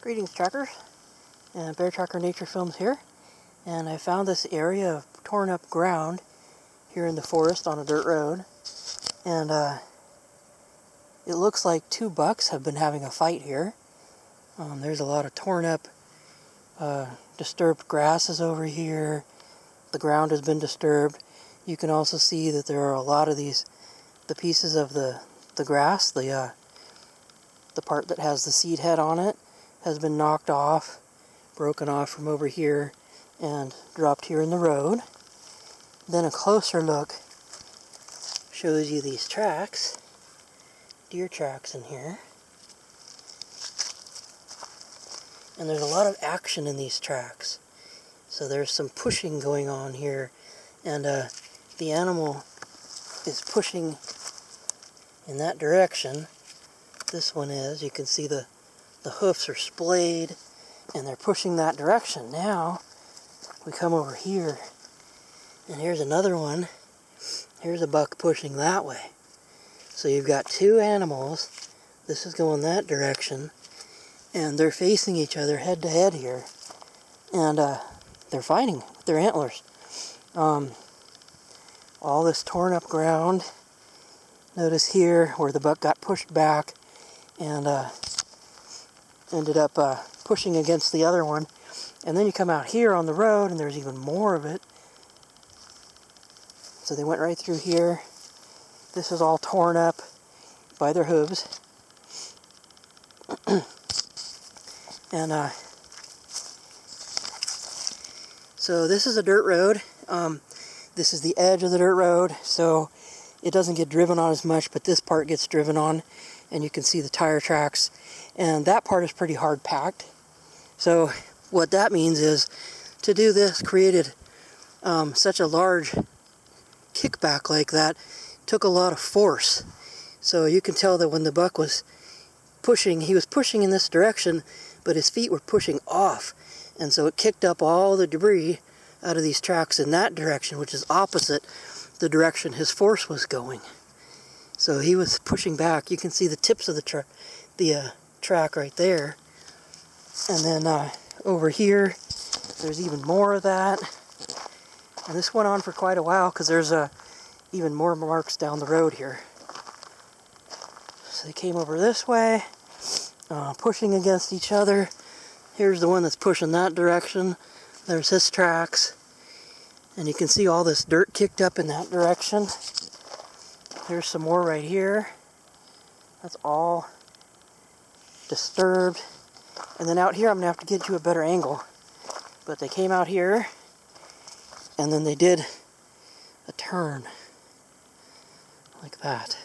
Greetings, trackers, and Bear Tracker Nature Films here. And I found this area of torn up ground here in the forest on a dirt road, and it looks like two bucks have been having a fight here. There's a lot of torn up, disturbed grasses over here. The ground has been disturbed. You can also see that there are a lot of the pieces of the grass, the part that has the seed head on it, has been knocked off, broken off from over here, and dropped here in the road. Then a closer look shows you these tracks, deer tracks in here. And there's a lot of action in these tracks. So there's some pushing going on here, and the animal is pushing in that direction. This one is. You can see the hoofs are splayed, and they're pushing that direction. Now we come over here, and here's another one. Here's a buck pushing that way. So you've got two animals. This is going that direction, and they're facing each other head to head here, and they're fighting with their antlers. All this torn up ground. Notice here where the buck got pushed back and ended up pushing against the other one. And then you come out here on the road and there's even more of it. So they went right through here. This is all torn up by their hooves. And so this is a dirt road. This is the edge of the dirt road, so it doesn't get driven on as much, but this part gets driven on, and you can see the tire tracks, and that part is pretty hard packed. So what that means is, to do this created such a large kickback like that, took a lot of force. So you can tell that when the buck was pushing, he was pushing in this direction, but his feet were pushing off, and so it kicked up all the debris out of these tracks in that direction, which is opposite the direction his force was going. So he was pushing back. You can see the tips of the track right there. And then over here, there's even more of that. And this went on for quite a while because there's even more marks down the road here. So they came over this way, pushing against each other. Here's the one that's pushing that direction. There's his tracks, and you can see all this dirt kicked up in that direction. There's some more right here. That's all disturbed. And then out here, I'm going to have to get you a better angle. But they came out here, and then they did a turn like that.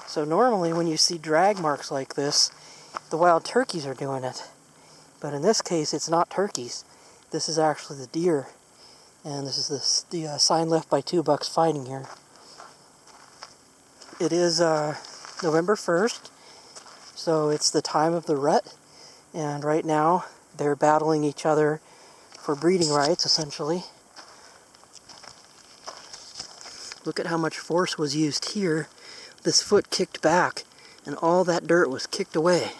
So normally when you see drag marks like this, the wild turkeys are doing it. But in this case, it's not turkeys. This is actually the deer. And this is the sign left by two bucks fighting here. It is November 1st, so it's the time of the rut. And right now, they're battling each other for breeding rights, essentially. Look at how much force was used here. This foot kicked back, and all that dirt was kicked away.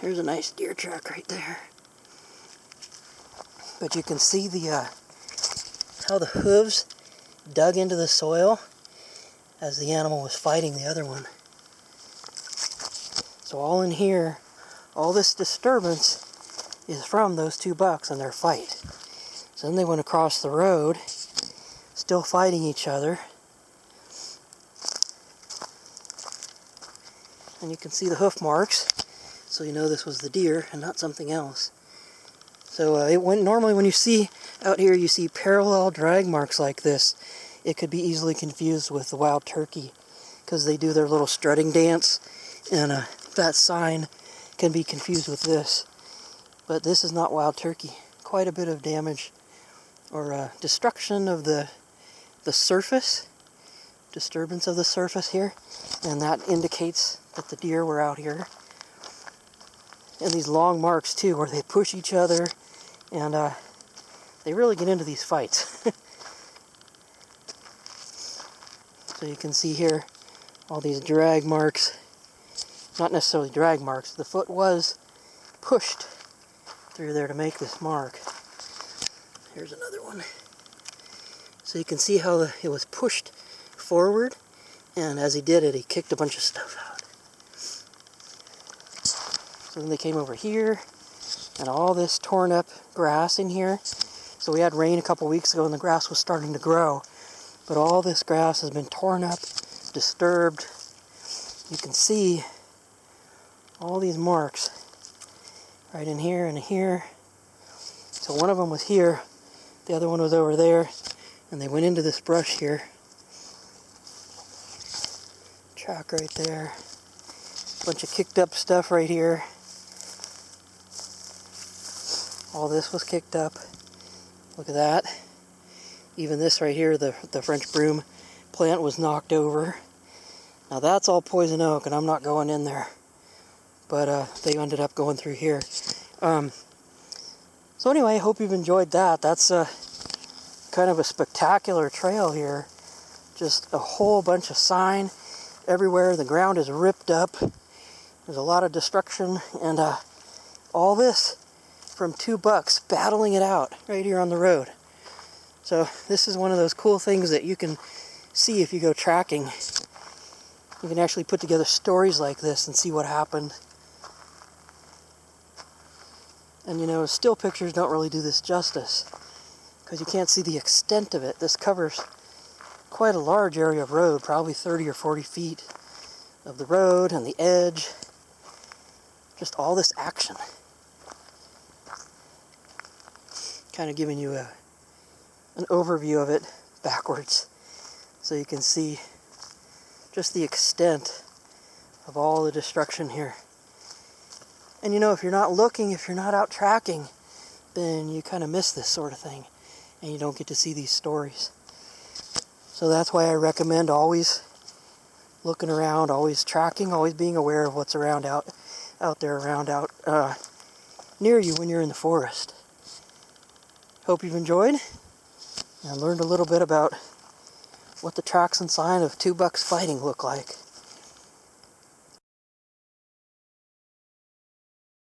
Here's a nice deer track right there. But you can see how the hooves dug into the soil as the animal was fighting the other one. So all in here, all this disturbance is from those two bucks and their fight. So then they went across the road, still fighting each other. And you can see the hoof marks. So you know this was the deer and not something else. So normally when you see out here, you see parallel drag marks like this. It could be easily confused with the wild turkey because they do their little strutting dance, and that sign can be confused with this. But this is not wild turkey. Quite a bit of damage or destruction of the surface, disturbance of the surface here, and that indicates that the deer were out here. And these long marks too, where they push each other, and they really get into these fights. So you can see here all these drag marks. Not necessarily drag marks. The foot was pushed through there to make this mark. Here's another one. So you can see how it was pushed forward, and as he did it, he kicked a bunch of stuff out. So then they came over here, and all this torn up grass in here. So we had rain a couple weeks ago and the grass was starting to grow. But all this grass has been torn up, disturbed. You can see all these marks right in here and here. So one of them was here, the other one was over there, and they went into this brush here. Track right there. Bunch of kicked up stuff right here. All this was kicked up. Look at that. Even this right here, the French broom plant was knocked over. Now that's all poison oak, and I'm not going in there. But they ended up going through here. So anyway, I hope you've enjoyed that. That's kind of a spectacular trail here. Just a whole bunch of sign everywhere. The ground is ripped up. There's a lot of destruction, and all this from 2 bucks battling it out right here on the road. So this is one of those cool things that you can see if you go tracking. You can actually put together stories like this and see what happened. And you know, still pictures don't really do this justice because you can't see the extent of it. This covers quite a large area of road, probably 30 or 40 feet of the road and the edge. Just all this action. Kind of giving you an overview of it backwards so you can see just the extent of all the destruction here. And you know, if you're not looking, if you're not out tracking, then you kind of miss this sort of thing and you don't get to see these stories. So that's why I recommend always looking around, always tracking, always being aware of what's around out near you when you're in the forest. Hope you've enjoyed and learned a little bit about what the tracks and sign of 2 bucks fighting look like.